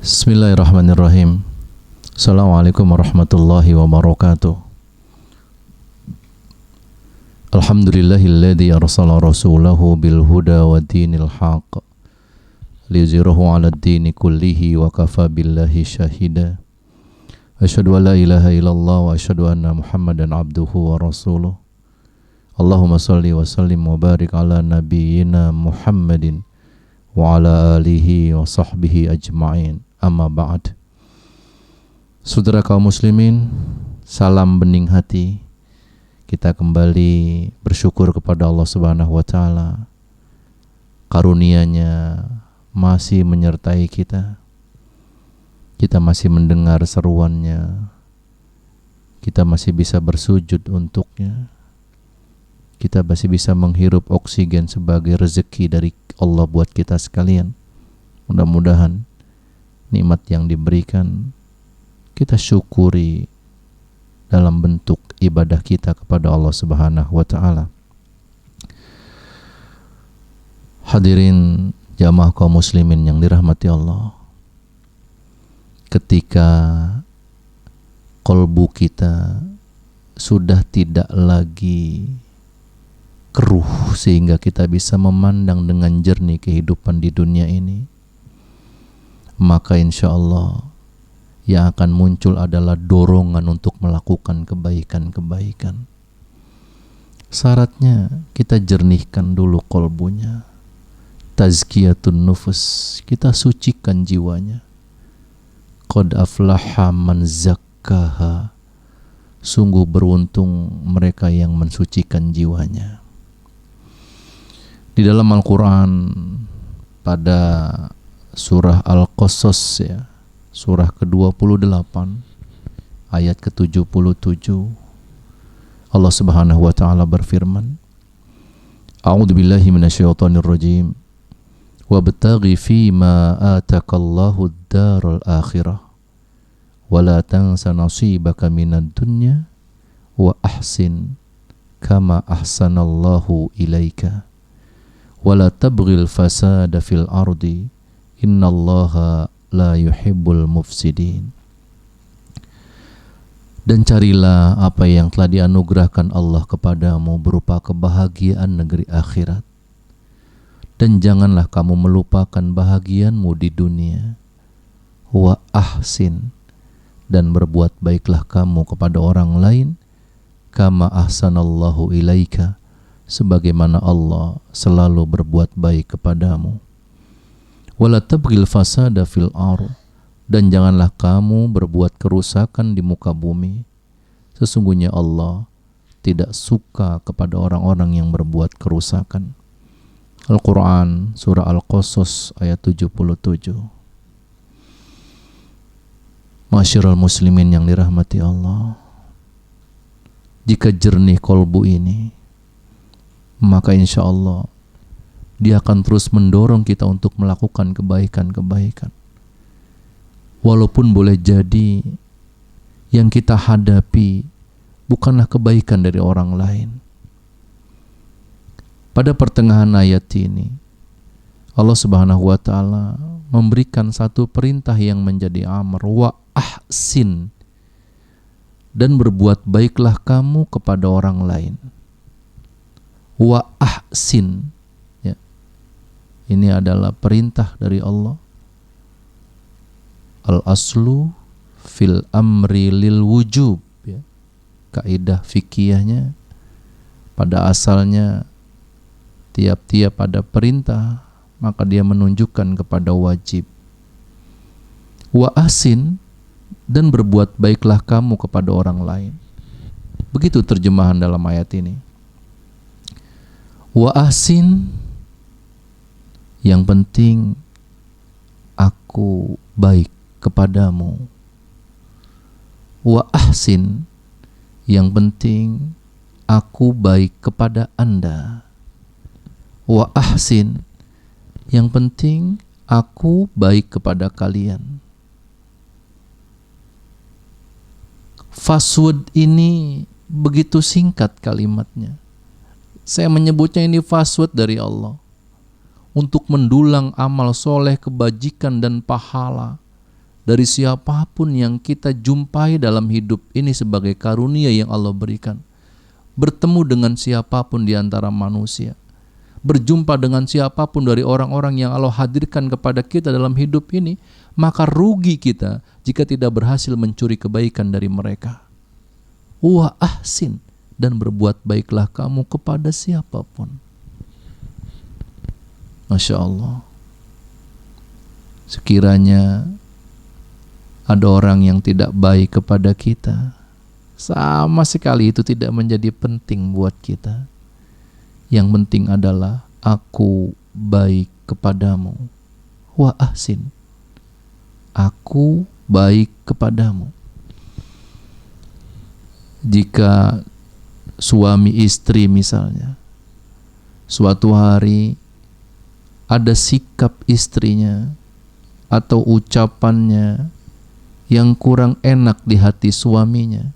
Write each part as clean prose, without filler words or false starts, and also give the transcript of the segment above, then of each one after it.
Bismillahirrahmanirrahim. Assalamualaikum warahmatullahi wabarakatuh. Alhamdulillahilladzi arsala rasulahu bil huda wa dinil haqq liyuzhirahu 'alad dini kullihi wa kafa billahi syahida. Asyhadu an la ilaha illallah wa asyhadu anna Muhammadan abduhu wa rasuluh. Allahumma shalli wa sallim wa barik ala nabiyyina Muhammadin wa ala alihi wa sahbihi ajma'in. Amma ba'd. Saudara kaum muslimin, salam bening hati. Kita kembali bersyukur kepada Allah Subhanahu wa taala. Karunia-Nya masih menyertai kita. Kita masih mendengar seruan-Nya. Kita masih bisa bersujud untuk-Nya. Kita masih bisa menghirup oksigen sebagai rezeki dari Allah buat kita sekalian. Mudah-mudahan nikmat yang diberikan kita syukuri dalam bentuk ibadah kita kepada Allah Subhanahu wa taala. Hadirin jamaah kaum muslimin yang dirahmati Allah. Ketika kolbu kita sudah tidak lagi keruh sehingga kita bisa memandang dengan jernih kehidupan di dunia ini, maka insya Allah yang akan muncul adalah dorongan untuk melakukan kebaikan-kebaikan. Syaratnya kita jernihkan dulu kolbunya. Tazkiyatun nufus, kita sucikan jiwanya. Qad aflaha man zakkaha, sungguh beruntung mereka yang mensucikan jiwanya. Di dalam Al-Quran pada surah Al-Qasas, ya, surah ke-28 ayat ke-77, Allah Subhanahu wa taala berfirman, A'udzu billahi minasyaitonir rajim. Wabtaghi fima atakallahu ad-daral akhirah wa la tansa nasibaka minad dunya wa ahsin kama ahsanallahu ilaika wa la tabghil fasada fil ardi innallaha la yuhibbul mufsidin. Dan carilah apa yang telah dianugerahkan Allah kepadamu berupa kebahagiaan negeri akhirat, dan janganlah kamu melupakan bahagianmu di dunia. Wa ahsin, dan berbuat baiklah kamu kepada orang lain, kama ahsanallahu ilaika, sebagaimana Allah selalu berbuat baik kepadamu. Wala tabghil fasada fil ardh, dan janganlah kamu berbuat kerusakan di muka bumi. Sesungguhnya Allah tidak suka kepada orang-orang yang berbuat kerusakan. Al-Quran surah Al-Qasas ayat 77. Masyiral muslimin yang dirahmati Allah, jika jernih kolbu ini, maka insya Allah Dia akan terus mendorong kita untuk melakukan kebaikan-kebaikan. Walaupun boleh jadi yang kita hadapi bukanlah kebaikan dari orang lain. Pada pertengahan ayat ini, Allah Subhanahu wa taala memberikan satu perintah yang menjadi amar, wa ahsin, dan berbuat baiklah kamu kepada orang lain. Wa ahsin, ini adalah perintah dari Allah. Al-aslu fil amri lil wujub, ya. Kaidah fikihnya pada asalnya tiap-tiap ada perintah maka dia menunjukkan kepada wajib. Wa ahsin, dan berbuat baiklah kamu kepada orang lain. Begitu terjemahan dalam ayat ini. Wa ahsin, yang penting aku baik kepadamu. Wa ahsin, yang penting aku baik kepada Anda. Wa ahsin, yang penting aku baik kepada kalian. Fast food ini begitu singkat kalimatnya. Saya menyebutnya ini fast food dari Allah untuk mendulang amal soleh, kebajikan dan pahala dari siapapun yang kita jumpai dalam hidup ini sebagai karunia yang Allah berikan. Bertemu dengan siapapun di antara manusia, berjumpa dengan siapapun dari orang-orang yang Allah hadirkan kepada kita dalam hidup ini, maka rugi kita jika tidak berhasil mencuri kebaikan dari mereka. Wa ahsin, dan berbuat baiklah kamu kepada siapapun. Masya Allah. Sekiranya ada orang yang tidak baik kepada kita, sama sekali itu tidak menjadi penting buat kita. Yang penting adalah aku baik kepadamu. Wa ahsin, aku baik kepadamu. Jika suami istri misalnya, suatu hari ada sikap istrinya atau ucapannya yang kurang enak di hati suaminya,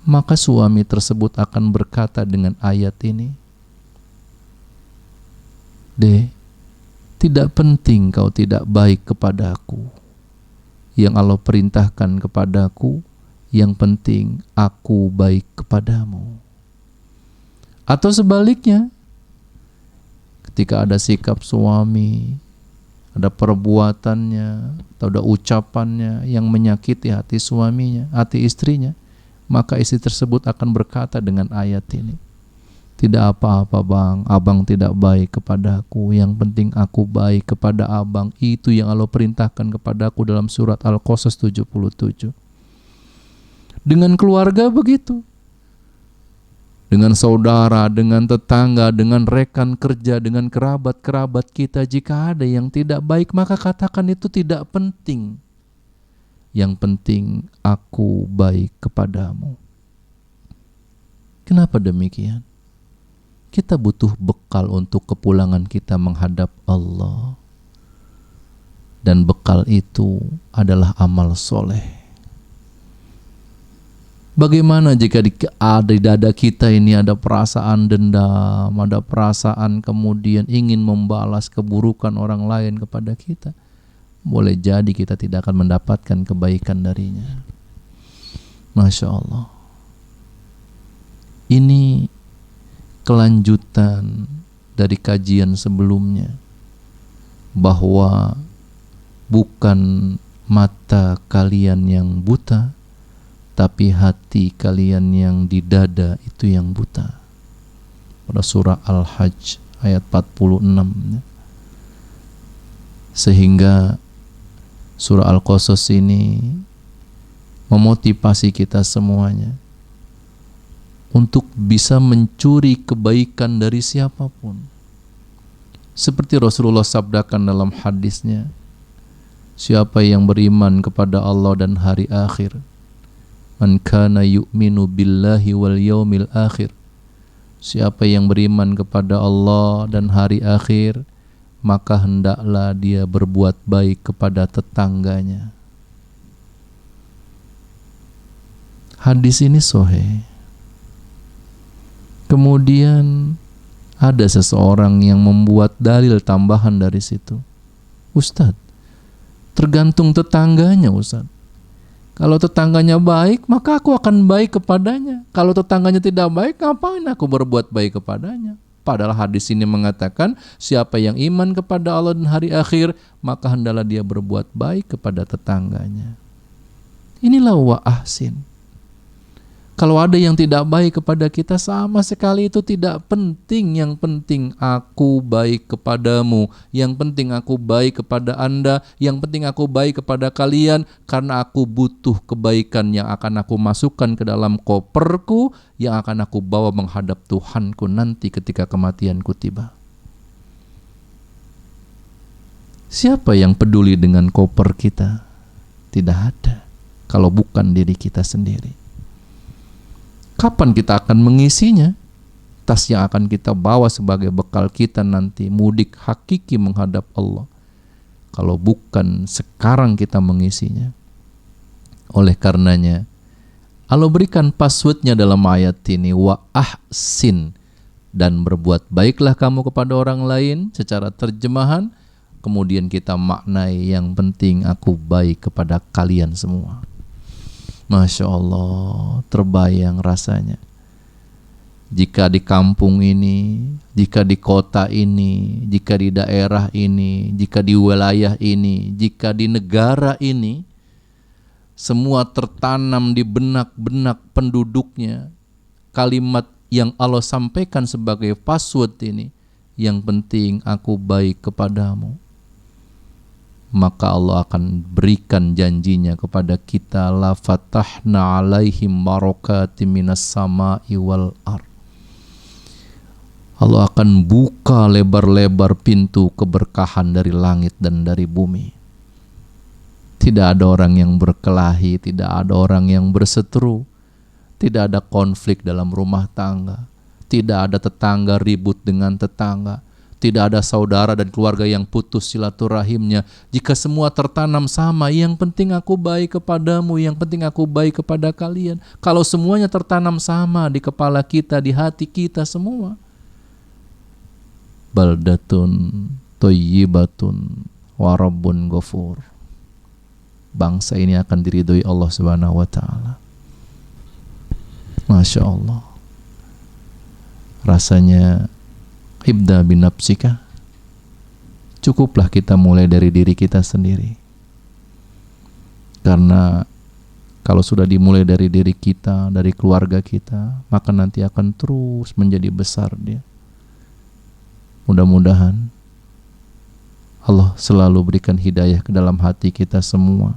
maka suami tersebut akan berkata dengan ayat ini, tidak penting kau tidak baik kepadaku. Yang Allah perintahkan kepadaku, yang penting aku baik kepadamu. Atau sebaliknya, ketika ada sikap suami, ada perbuatannya, atau ada ucapannya yang menyakiti hati suaminya, hati istrinya, maka istri tersebut akan berkata dengan ayat ini, tidak apa-apa bang, abang tidak baik kepadaku, yang penting aku baik kepada abang. Itu yang Allah perintahkan kepadaku dalam surat Al-Qasas 77. Dengan keluarga begitu, dengan saudara, dengan tetangga, dengan rekan kerja, dengan kerabat-kerabat kita, jika ada yang tidak baik, maka katakan itu tidak penting. Yang penting aku baik kepadamu. Kenapa demikian? Kita butuh bekal untuk kepulangan kita menghadap Allah. Dan bekal itu adalah amal soleh. Bagaimana jika di dada kita ini ada perasaan dendam, ada perasaan kemudian ingin membalas keburukan orang lain kepada kita? Boleh jadi kita tidak akan mendapatkan kebaikan darinya. Masya Allah. Ini kelanjutan dari kajian sebelumnya, bahwa bukan mata kalian yang buta, tapi hati kalian yang di dada itu yang buta. Pada surah Al-Hajj ayat 46. Sehingga surah Al-Qasas ini memotivasi kita semuanya untuk bisa mencuri kebaikan dari siapapun. Seperti Rasulullah sabdakan dalam hadisnya, siapa yang beriman kepada Allah dan hari akhir, man kana yu'minu billahi wal yaumil akhir, siapa yang beriman kepada Allah dan hari akhir, maka hendaklah dia berbuat baik kepada tetangganya. Hadis ini sahih. Kemudian ada seseorang yang membuat dalil tambahan dari situ. Ustadz, tergantung tetangganya Ustadz. Kalau tetangganya baik, maka aku akan baik kepadanya. Kalau tetangganya tidak baik, ngapain aku berbuat baik kepadanya? Padahal hadis ini mengatakan, siapa yang iman kepada Allah dan hari akhir, maka hendaklah dia berbuat baik kepada tetangganya. Inilah wa ahsin. Kalau ada yang tidak baik kepada kita, sama sekali itu tidak penting. Yang penting aku baik kepadamu. Yang penting aku baik kepada Anda. Yang penting aku baik kepada kalian. Karena aku butuh kebaikan yang akan aku masukkan ke dalam koperku, yang akan aku bawa menghadap Tuhanku nanti ketika kematianku tiba. Siapa yang peduli dengan koper kita? Tidak ada, kalau bukan diri kita sendiri. Kapan kita akan mengisinya? Tas yang akan kita bawa sebagai bekal kita nanti mudik hakiki menghadap Allah. Kalau bukan sekarang kita mengisinya. Oleh karenanya, Allah berikan passwordnya dalam ayat ini, wa ahsin, dan berbuat baiklah kamu kepada orang lain. Secara terjemahan, kemudian kita maknai yang penting aku baik kepada kalian semua. Masya Allah, terbayang rasanya. Jika di kampung ini, jika di kota ini, jika di daerah ini, jika di wilayah ini, jika di negara ini, semua tertanam di benak-benak penduduknya kalimat yang Allah sampaikan sebagai password ini, yang penting aku baik kepadamu, maka Allah akan berikan janjinya kepada kita, la fatahna alaihim barakatim minas sama'i wal ard. Allah akan buka lebar-lebar pintu keberkahan dari langit dan dari bumi. Tidak ada orang yang berkelahi, tidak ada orang yang berseteru, tidak ada konflik dalam rumah tangga, tidak ada tetangga ribut dengan tetangga, tidak ada saudara dan keluarga yang putus silaturahimnya. Jika semua tertanam sama, yang penting aku baik kepadamu, yang penting aku baik kepada kalian. Kalau semuanya tertanam sama di kepala kita, di hati kita semua, baldatun thayyibatun wa rabbun ghafur, bangsa ini akan diridhoi Allah Subhanahu wa taala. Masya Allah. Rasanya ibda binafsika, cukuplah kita mulai dari diri kita sendiri. Karena kalau sudah dimulai dari diri kita, dari keluarga kita, maka nanti akan terus menjadi besar dia. Mudah-mudahan Allah selalu berikan hidayah ke dalam hati kita semua,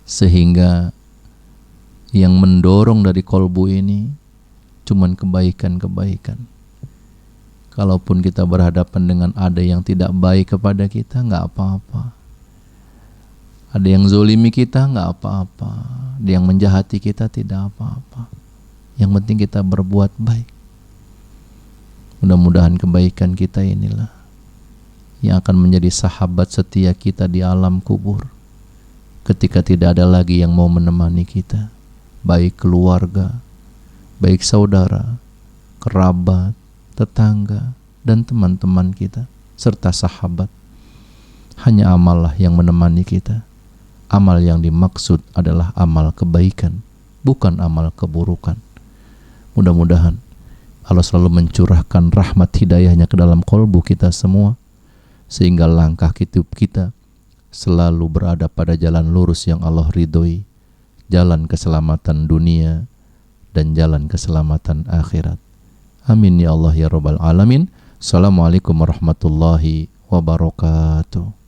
sehingga yang mendorong dari kolbu ini cuman kebaikan-kebaikan. Kalaupun kita berhadapan dengan ada yang tidak baik kepada kita, nggak apa-apa. Ada yang zolimi kita, nggak apa-apa. Ada yang menjahati kita, tidak apa-apa. Yang penting kita berbuat baik. Mudah-mudahan kebaikan kita inilah yang akan menjadi sahabat setia kita di alam kubur, ketika tidak ada lagi yang mau menemani kita, baik keluarga, baik saudara, kerabat, tetangga, dan teman-teman kita, serta sahabat. Hanya amal lah yang menemani kita. Amal yang dimaksud adalah amal kebaikan, bukan amal keburukan. Mudah-mudahan Allah selalu mencurahkan rahmat hidayahnya ke dalam kolbu kita semua, sehingga langkah hidup kita selalu berada pada jalan lurus yang Allah ridhoi, jalan keselamatan dunia dan jalan keselamatan akhirat. Amin ya Allah ya Rabbal Alamin. Assalamualaikum warahmatullahi wabarakatuh.